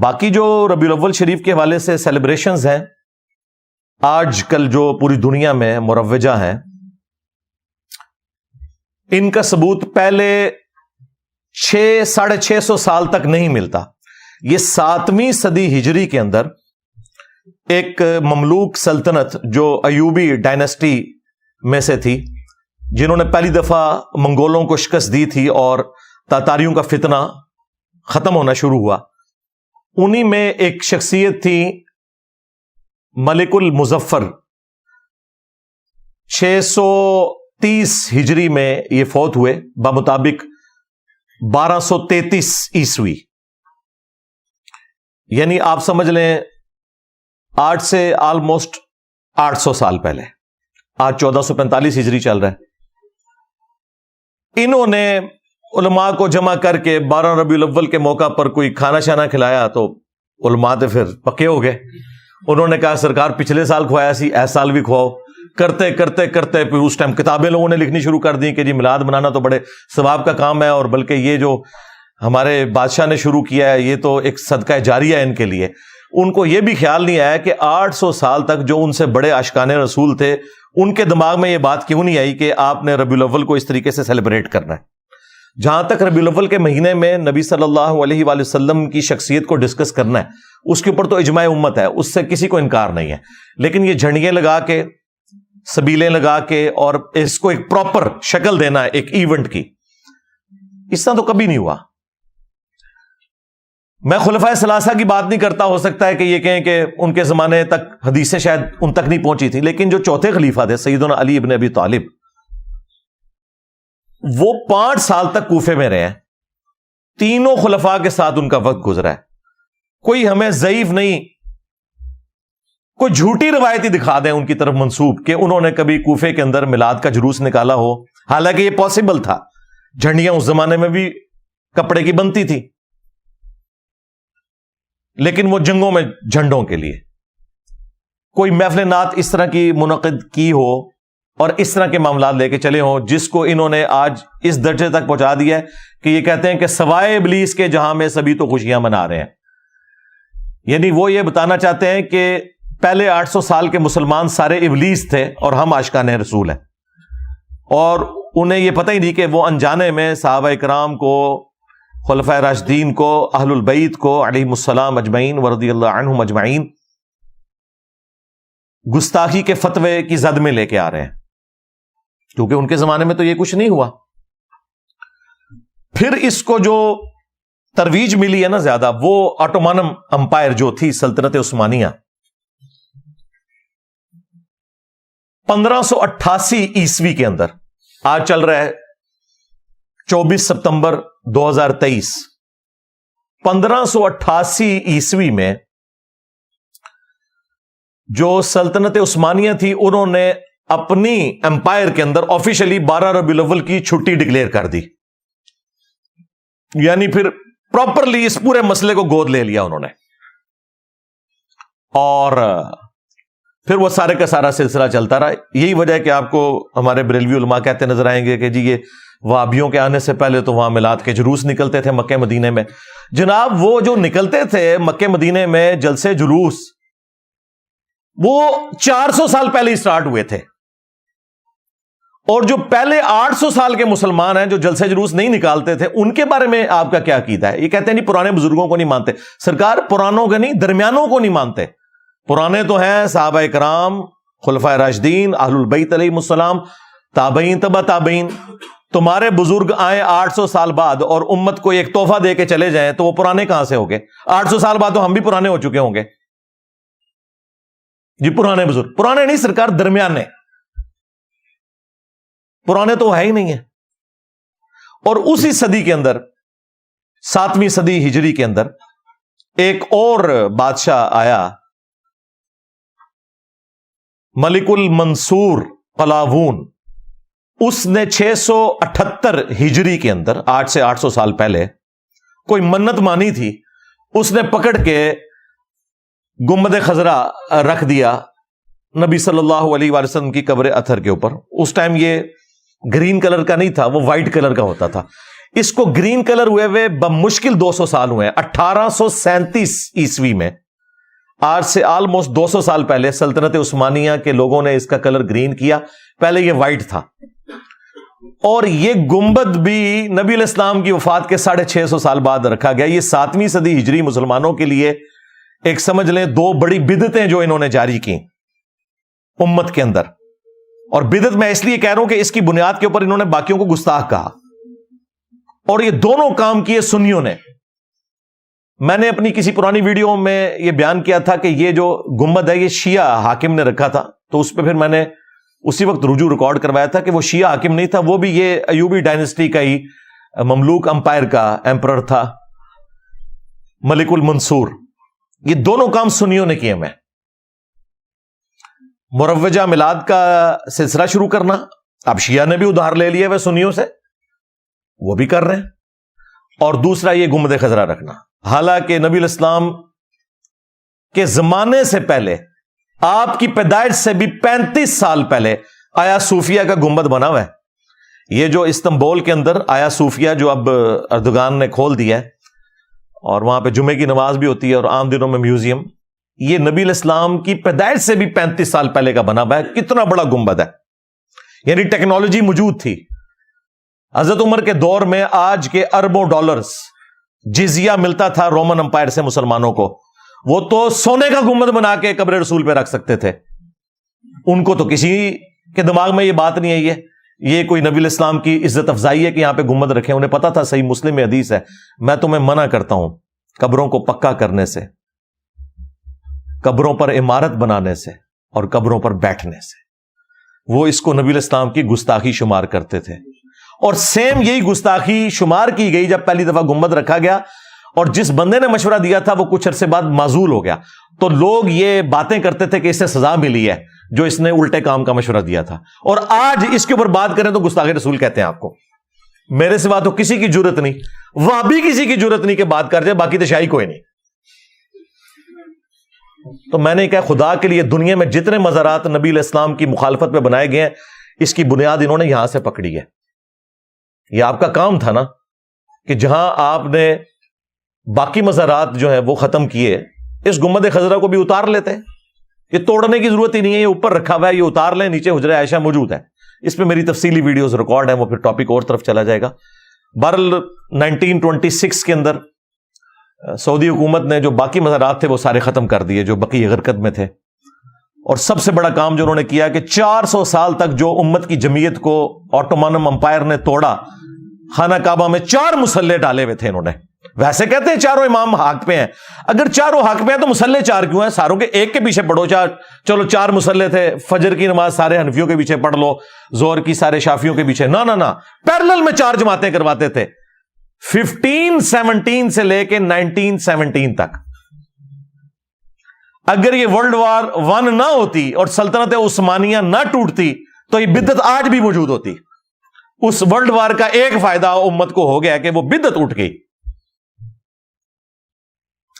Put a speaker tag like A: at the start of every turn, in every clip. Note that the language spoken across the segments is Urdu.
A: باقی جو ربیع الاول شریف کے حوالے سے سیلیبریشنز ہیں آج کل جو پوری دنیا میں مروجہ ہیں، ان کا ثبوت پہلے 600-650 سال تک نہیں ملتا۔ یہ 7ویں صدی ہجری کے اندر ایک مملوک سلطنت جو ایوبی ڈائنسٹی میں سے تھی، جنہوں نے پہلی دفعہ منگولوں کو شکست دی تھی اور تاتاریوں کا فتنہ ختم ہونا شروع ہوا، انہی میں ایک شخصیت تھی ملک المظفر۔ 630 ہجری میں یہ فوت ہوئے بمطابق 1233 عیسوی، یعنی آپ سمجھ لیں آج سے آلموسٹ 800 سال پہلے۔ آج 1445 ہجری چل رہا ہے۔ انہوں نے علماء کو جمع کر کے 12 ربیع الاول کے موقع پر کوئی کھانا شانا کھلایا تو علماء تو پھر پکے ہو گئے۔ انہوں نے کہا سرکار پچھلے سال کھوایا سی، اس سال بھی کھواؤ۔ کرتے کرتے کرتے پھر اس ٹائم کتابیں لوگوں نے لکھنی شروع کر دی کہ جی میلاد منانا تو بڑے ثواب کا کام ہے، اور بلکہ یہ جو ہمارے بادشاہ نے شروع کیا ہے یہ تو ایک صدقہ جاریہ ہے ان کے لیے۔ ان کو یہ بھی خیال نہیں آیا کہ 800 سال تک جو ان سے بڑے عاشقان رسول تھے ان کے دماغ میں یہ بات کیوں نہیں آئی کہ آپ نے ربیع الاول کو اس طریقے سے سیلیبریٹ کرنا ہے۔ جہاں تک ربیع الاول کے مہینے میں نبی صلی اللہ علیہ وآلہ وسلم کی شخصیت کو ڈسکس کرنا ہے، اس کے اوپر تو اجماع امت ہے، اس سے کسی کو انکار نہیں ہے۔ لیکن یہ جھنڈیاں لگا کے، سبیلیں لگا کے اور اس کو ایک پراپر شکل دینا ہے ایک ایونٹ کی، اس طرح تو کبھی نہیں ہوا۔ میں خلفائے ثلاثہ کی بات نہیں کرتا، ہو سکتا ہے کہ یہ کہیں کہ ان کے زمانے تک حدیثیں شاید ان تک نہیں پہنچی تھی، لیکن جو چوتھے خلیفہ تھے سیدنا علی ابن ابی طالب، وہ 5 سال تک کوفے میں رہے ہیں۔ تینوں خلفاء کے ساتھ ان کا وقت گزرا ہے۔ کوئی ہمیں ضعیف نہیں، کوئی جھوٹی روایتی دکھا دیں ان کی طرف منسوب کہ انہوں نے کبھی کوفے کے اندر میلاد کا جلوس نکالا ہو، حالانکہ یہ پاسبل تھا۔ جھنڈیاں اس زمانے میں بھی کپڑے کی بنتی تھی، لیکن وہ جنگوں میں جھنڈوں کے لیے۔ کوئی محفل نعت اس طرح کی منعقد کی ہو اور اس طرح کے معاملات لے کے چلے ہوں جس کو انہوں نے آج اس درجے تک پہنچا دیا ہے کہ یہ کہتے ہیں کہ سوائے ابلیس کے جہاں میں سبھی تو خوشیاں منا رہے ہیں۔ یعنی وہ یہ بتانا چاہتے ہیں کہ پہلے 800 سال کے مسلمان سارے ابلیس تھے اور ہم عاشقان رسول ہیں، اور انہیں یہ پتہ ہی نہیں کہ وہ انجانے میں صحابہ اکرام کو، خلفائے راشدین کو، اہل البیت کو علیہم السلام اجمعین ورضی اللہ عنہم اجمعین گستاخی کے فتوے کی زد میں لے کے آ رہے ہیں، کیونکہ ان کے زمانے میں تو یہ کچھ نہیں ہوا۔ پھر اس کو جو ترویج ملی ہے نا زیادہ، وہ آٹومان امپائر جو تھی سلطنت عثمانیہ، 1588 عیسوی کے اندر، آج چل رہا ہے 24 ستمبر 2023، 1588 عیسوی میں جو سلطنت عثمانیہ تھی انہوں نے اپنی امپائر کے اندر آفیشلی 12 ربیع الاول کی چھٹی ڈکلیئر کر دی، یعنی پھر پراپرلی اس پورے مسئلے کو گود لے لیا انہوں نے، اور پھر وہ سارے کا سارا سلسلہ چلتا رہا۔ یہی وجہ ہے کہ آپ کو ہمارے بریلوی علماء کہتے نظر آئیں گے کہ جی یہ وہابیوں کے آنے سے پہلے تو وہاں میلاد کے جلوس نکلتے تھے مکہ مدینے میں۔ جناب وہ جو نکلتے تھے مکہ مدینے میں جلسے جلوس، وہ 400 سال پہلے ہی سٹارٹ ہوئے تھے، اور جو پہلے 800 سال کے مسلمان ہیں جو جلسے جلوس نہیں نکالتے تھے، ان کے بارے میں آپ کا کیا عقیدہ ہے؟ یہ کہتے ہیں نہیں پرانے بزرگوں کو نہیں مانتے۔ سرکار پرانوں کے نہیں، درمیانوں کو نہیں مانتے۔ پرانے تو ہیں صحابہ کرام، خلفائے راشدین، اہل البیت علیہم السلام، تابعین، تبع تابعین۔ تمہارے بزرگ آئے 800 سال بعد اور امت کو ایک تحفہ دے کے چلے جائیں تو وہ پرانے کہاں سے ہو گئے؟ 800 سال بعد تو ہم بھی پرانے ہو چکے ہوں گے جی۔ پرانے بزرگ پرانے نہیں سرکار، درمیانے، پرانے تو ہے ہی نہیں ہیں۔ اور اسی صدی کے اندر، 7ویں صدی ہجری کے اندر، ایک اور بادشاہ آیا، ملک المنصور قلاوون۔ اس نے 678 ہجری کے اندر، آج سے 800 سال پہلے، کوئی منت مانی تھی، اس نے پکڑ کے گنبد خضرا رکھ دیا نبی صلی اللہ علیہ وآلہ وسلم کی قبر اطہر کے اوپر۔ اس ٹائم یہ گرین کلر کا نہیں تھا، وہ وائٹ کلر کا ہوتا تھا۔ اس کو گرین کلر ہوئے بمشکل 200 سال ہوئے ہیں. 1837 عیسوی میں، آج سے آلموسٹ 200 سال پہلے سلطنت عثمانیہ کے لوگوں نے اس کا کلر گرین کیا. پہلے یہ وائٹ تھا. اور یہ گنبد بھی نبی علیہ السلام کی وفات کے 650 سال بعد رکھا گیا. یہ 7ویں صدی ہجری مسلمانوں کے لیے ایک سمجھ لیں 2 بڑی بدعتیں جو انہوں نے جاری کی امت کے اندر. اور بدعت میں اس لیے کہہ رہا ہوں کہ اس کی بنیاد کے اوپر انہوں نے باقیوں کو گستاخ کہا. اور یہ دونوں کام کیے سنیوں نے. میں نے اپنی کسی پرانی ویڈیو میں یہ بیان کیا تھا کہ یہ جو گنبد ہے یہ شیعہ حاکم نے رکھا تھا. تو اس پہ پھر میں نے اسی وقت رجوع ریکارڈ کروایا تھا کہ وہ شیعہ حاکم نہیں تھا، وہ بھی یہ ایوبی ڈائنسٹی کا ہی مملوک امپائر کا ایمپرر تھا، ملک المنصور. یہ دونوں کام سنیوں نے کیے. میں مروجہ میلاد کا سلسلہ شروع کرنا، اب شیعہ نے بھی ادھار لے لیا ہے سنیوں سے، وہ بھی کر رہے ہیں. اور دوسرا یہ گنبد خضرا رکھنا، حالانکہ نبی علیہ السلام کے زمانے سے پہلے، آپ کی پیدائش سے بھی 35 سال پہلے آیا صوفیہ کا گنبد بنا ہوا ہے. یہ جو استنبول کے اندر آیا صوفیہ جو اب اردوغان نے کھول دیا ہے اور وہاں پہ جمعے کی نماز بھی ہوتی ہے اور عام دنوں میں میوزیم، یہ نبی علیہ السلام کی پیدائش سے بھی 35 سال پہلے کا بنا ہوا ہے. کتنا بڑا گنبد ہے. یعنی ٹیکنالوجی موجود تھی. حضرت عمر کے دور میں آج کے اربوں ڈالرز جزیہ ملتا تھا رومن امپائر سے مسلمانوں کو. وہ تو سونے کا گنبد بنا کے قبر رسول پہ رکھ سکتے تھے. ان کو تو کسی کے دماغ میں یہ بات نہیں آئی ہے یہ کوئی نبی علیہ السلام کی عزت افزائی ہے کہ یہاں پہ گنبد رکھے. انہیں پتا تھا، صحیح مسلم میں حدیث ہے، میں تمہیں منع کرتا ہوں قبروں کو پکا کرنے سے، قبروں پر عمارت بنانے سے اور قبروں پر بیٹھنے سے. وہ اس کو نبی علیہ السلام کی گستاخی شمار کرتے تھے. اور سیم یہی گستاخی شمار کی گئی جب پہلی دفعہ گنبد رکھا گیا. اور جس بندے نے مشورہ دیا تھا وہ کچھ عرصے بعد معزول ہو گیا. تو لوگ یہ باتیں کرتے تھے کہ اس سے سزا ملی ہے جو اس نے الٹے کام کا مشورہ دیا تھا. اور آج اس کے اوپر بات کریں تو گستاخ رسول کہتے ہیں آپ کو. میرے سوا تو کسی کی جرت نہیں، وہ بھی کسی کی جرت نہیں کہ بات کر جائے، باقی تو شاہی کوئی نہیں. تو میں نے کہا خدا کے لیے دنیا میں جتنے مزارات نبی علیہ السلام کی مخالفت پہ بنائے گئے ہیں اس کی بنیاد انہوں نے یہاں سے پکڑی ہے. یہ آپ کا کام تھا نا کہ جہاں آپ نے باقی مزارات جو ہیں وہ ختم کیے، اس گنبد خضرا کو بھی اتار لیتے. یہ توڑنے کی ضرورت ہی نہیں ہے، یہ اوپر رکھا ہوا ہے، یہ اتار لیں. نیچے حجرہ عائشہ موجود ہے، اس پہ میری تفصیلی ویڈیوز ریکارڈ ہیں، وہ پھر ٹاپک اور طرف چلا جائے گا. بہرحال 1926 کے اندر سعودی حکومت نے جو باقی مزارات تھے وہ سارے ختم کر دیے جو بقیہ غرقد میں تھے. اور سب سے بڑا کام جو انہوں نے کیا کہ 400 سال تک جو امت کی جمعیت کو آٹومانم امپائر نے توڑا، خانہ کعبہ میں 4 مسلح ڈالے ہوئے تھے انہوں نے. ویسے کہتے ہیں چاروں امام حق پہ ہیں، اگر چاروں حق پہ ہیں تو مسلح 4 کیوں ہیں؟ ساروں کے ایک کے پیچھے پڑھو. چلو 4 مسلح تھے، فجر کی نماز سارے حنفیوں کے پیچھے پڑھ لو، ظہر کی سارے شافیوں کے پیچھے. نہ پیرلل میں 4 جماعتیں کرواتے تھے 1517 سے لے کے 1917 تک. اگر یہ ورلڈ وار 1 نہ ہوتی اور سلطنت عثمانیہ نہ ٹوٹتی تو یہ بدعت آج بھی موجود ہوتی. اس ورلڈ وار کا ایک فائدہ امت کو ہو گیا کہ وہ بدعت اٹھ گئی.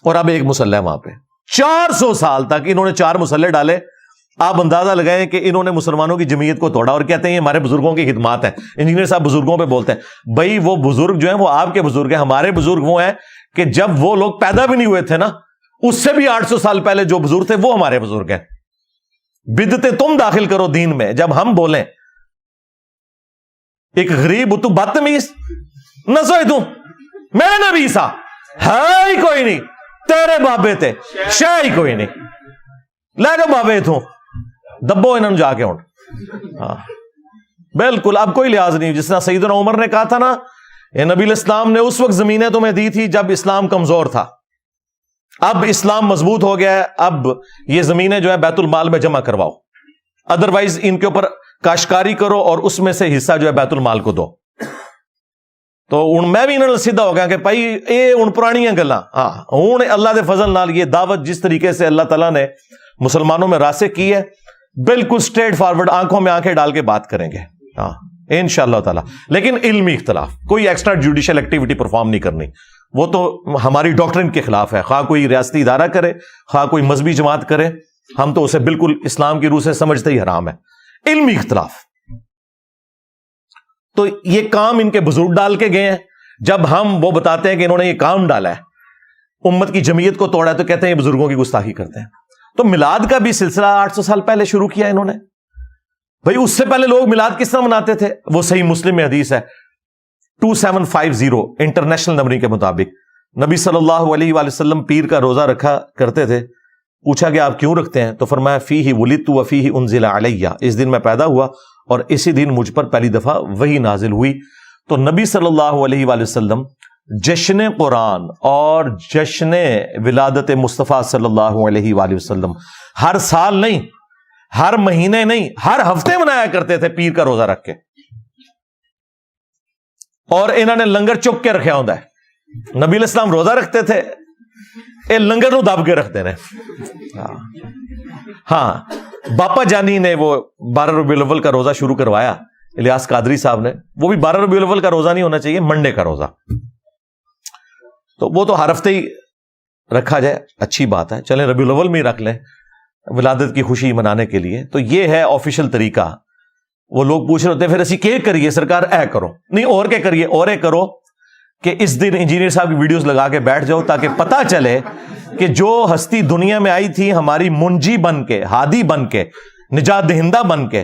A: اور اب ایک مسلح وہاں پہ 400 سال تک انہوں نے 4 مسلح ڈالے. آپ اندازہ لگائیں کہ انہوں نے مسلمانوں کی جمعیت کو توڑا. اور کہتے ہیں یہ ہمارے بزرگوں کی خدمات ہیں. انجینئر صاحب بزرگوں پہ بولتے ہیں، بھائی وہ بزرگ جو ہیں وہ آپ کے بزرگ ہیں. ہمارے بزرگ وہ ہیں کہ جب وہ لوگ پیدا بھی نہیں ہوئے تھے نا، اس سے بھی 800 سال پہلے جو بزرگ تھے وہ ہمارے بزرگ ہیں. بدعتیں تم داخل کرو دین میں. جب ہم بولیں ایک غریب تو بدتمیز نہ سوئے تو میرے نبی سا ہے ہی کوئی نہیں، تیرے بابے تے شاہ ہی کوئی نہیں، لے جاؤ بابے تو دبو انہوں جا کے اٹھ. ہاں بالکل اب کوئی لحاظ نہیں. جس طرح سیدنا عمر نے کہا تھا نا، نبی علیہ السلام نے اس وقت زمینیں تمہیں دی تھی جب اسلام کمزور تھا. اب اسلام مضبوط ہو گیا ہے، اب یہ زمینیں جو ہے بیت المال میں جمع کرواؤ، ادروائز ان کے اوپر کاشتکاری کرو اور اس میں سے حصہ جو ہے بیت المال کو دو. تو میں بھی انہوں نے سیدھا ہو گیا کہ بھائی یہ ہوں پرانیاں گلاں. ہاں ہوں اللہ دے فضل نال یہ دعوت جس طریقے سے اللہ تعالیٰ نے مسلمانوں میں راسخ کی ہے، بالکل اسٹریٹ فارورڈ آنکھوں میں آنکھیں ڈال کے بات کریں گے. ہاں انشاءاللہ تعالیٰ. لیکن علمی اختلاف، کوئی ایکسٹرا جوڈیشل ایکٹیویٹی پرفارم نہیں کرنی. وہ تو ہماری ڈاکٹرن کے خلاف ہے، خواہ کوئی ریاستی ادارہ کرے خواہ کوئی مذہبی جماعت کرے، ہم تو اسے بالکل اسلام کی روح سے سمجھتے ہی حرام ہے. علمی اختلاف تو یہ کام ان کے بزرگ ڈال کے گئے ہیں. جب ہم وہ بتاتے ہیں کہ انہوں نے یہ کام ڈالا ہے, امت کی جمعیت کو توڑا ہے, تو کہتے ہیں یہ بزرگوں کی گستاخی کرتے ہیں. تو میلاد کا بھی سلسلہ 800 سال پہلے شروع کیا انہوں نے. بھائی اس سے پہلے لوگ میلاد کس طرح مناتے تھے؟ وہ صحیح مسلم میں حدیث ہے 2750 انٹرنیشنل نمبرنگ کے مطابق, نبی صلی اللہ علیہ وآلہ وسلم پیر کا روزہ رکھا کرتے تھے. پوچھا کہ آپ کیوں رکھتے ہیں؟ تو فرمایا فیہ ولدت وفیہ انزل علیہ, اس دن میں پیدا ہوا اور اسی دن مجھ پر پہلی دفعہ وحی نازل ہوئی. تو نبی صلی اللہ علیہ وآلہ وسلم جشن قرآن اور جشن ولادت مصطفیٰ صلی اللہ علیہ وآلہ وسلم ہر سال نہیں, ہر مہینے نہیں, ہر ہفتے منایا کرتے تھے پیر کا روزہ رکھ کے. اور انہوں نے لنگر چک کے رکھا ہوتا ہے. نبی علیہ السلام روزہ رکھتے تھے, اے لنگر نو دب کے رکھتے رہے. ہاں باپا جانی نے وہ 12 ربیع الاول کا روزہ شروع کروایا, الیاس قادری صاحب نے. وہ بھی 12 ربیع الاول کا روزہ نہیں ہونا چاہیے, منڈے کا روزہ. تو وہ تو ہر ہفتے ہی رکھا جائے, اچھی بات ہے, چلیں ربیع الاول میں ہی رکھ لیں ولادت کی خوشی منانے کے لیے. تو یہ ہے آفیشل طریقہ. وہ لوگ پوچھ رہے ہوتے ہیں پھر اسی کے کریے سرکار, اے کرو نہیں اور کیا کریے, اور اے کرو کہ اس دن انجینئر صاحب کی ویڈیوز لگا کے بیٹھ جاؤ تاکہ پتہ چلے کہ جو ہستی دنیا میں آئی تھی ہماری منجی بن کے, ہادی بن کے, نجات دہندہ بن کے,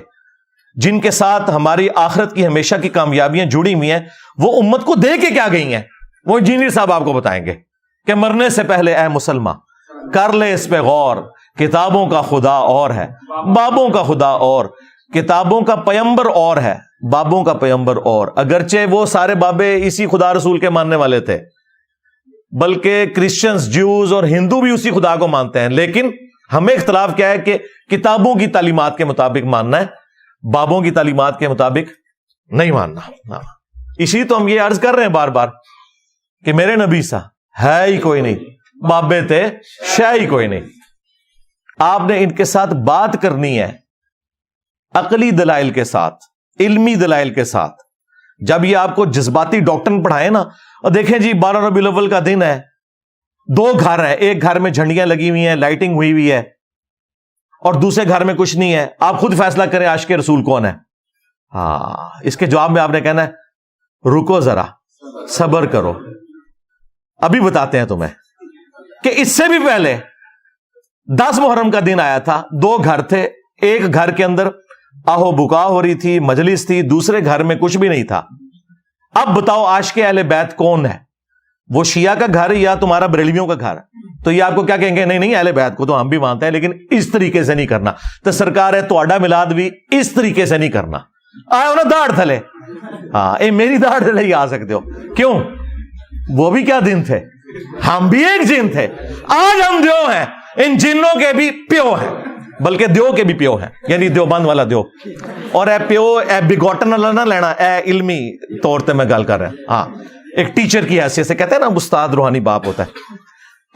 A: جن کے ساتھ ہماری آخرت کی ہمیشہ کی کامیابیاں جڑی ہوئی ہیں, وہ امت کو دے کے کیا گئی ہیں, وہ انجینئر صاحب آپ کو بتائیں گے کہ مرنے سے پہلے اے مسلمان کر لے اس پہ غور, کتابوں کا خدا اور ہے, بابوں کا خدا اور, کتابوں کا پیمبر اور ہے, بابوں کا پیمبر اور. اگرچہ وہ سارے بابے اسی خدا رسول کے ماننے والے تھے, بلکہ کرسچنز, جوز اور ہندو بھی اسی خدا کو مانتے ہیں, لیکن ہمیں اختلاف کیا ہے کہ کتابوں کی تعلیمات کے مطابق ماننا ہے, بابوں کی تعلیمات کے مطابق نہیں ماننا. اسی تو ہم یہ عرض کر رہے ہیں بار بار کہ میرے نبی سا ہے ہی کوئی نہیں, بابے تھے شے ہی کوئی نہیں. آپ نے ان کے ساتھ بات کرنی ہے عقلی دلائل کے ساتھ, علمی دلائل کے ساتھ. جب یہ آپ کو جذباتی ڈاکٹر پڑھائے نا, اور دیکھیں جی 12 ربیع الاول کا دن ہے, 2 گھر ہیں, ایک گھر میں جھنڈیاں لگی ہوئی ہیں, لائٹنگ ہوئی ہوئی ہے, اور دوسرے گھر میں کچھ نہیں ہے, آپ خود فیصلہ کریں عاشق رسول کون ہے. ہاں اس کے جواب میں آپ نے کہنا ہے رکو ذرا, صبر کرو, ابھی بتاتے ہیں تمہیں. کہ اس سے بھی پہلے 10 محرم کا دن آیا تھا, 2 گھر تھے, ایک گھر کے اندر آہو بکا ہو رہی تھی, مجلس تھی, دوسرے گھر میں کچھ بھی نہیں تھا. اب بتاؤ عاشق اہل بیت کون ہے, وہ شیعہ کا گھر یا تمہارا بریلویوں کا گھر؟ تو یہ آپ کو کیا کہیں گے, نہیں نہیں اہل بیت کو تو ہم بھی مانتے ہیں, لیکن اس طریقے سے نہیں کرنا. تو سرکار ہے تہاڈا میلاد بھی اس طریقے سے نہیں کرنا. آئے نا داڑھ تھلے, ہاں اے میری داڑھ تھلے ہی آ سکتے ہو. کیوں؟ وہ بھی کیا دن تھے, ہم بھی ایک جن تھے. آج ہم دیو ہیں, ان جنوں کے بھی پیو ہیں, بلکہ دیو کے بھی پیو ہیں, یعنی دیوبند والا دیو. اور اے پیو اے بگوٹن والا نہ لینا, اے علمی طور پہ میں گل کر رہا ہوں. ہاں ایک ٹیچر کی حیثیت سے کہتے ہیں نا استاد روحانی باپ ہوتا ہے.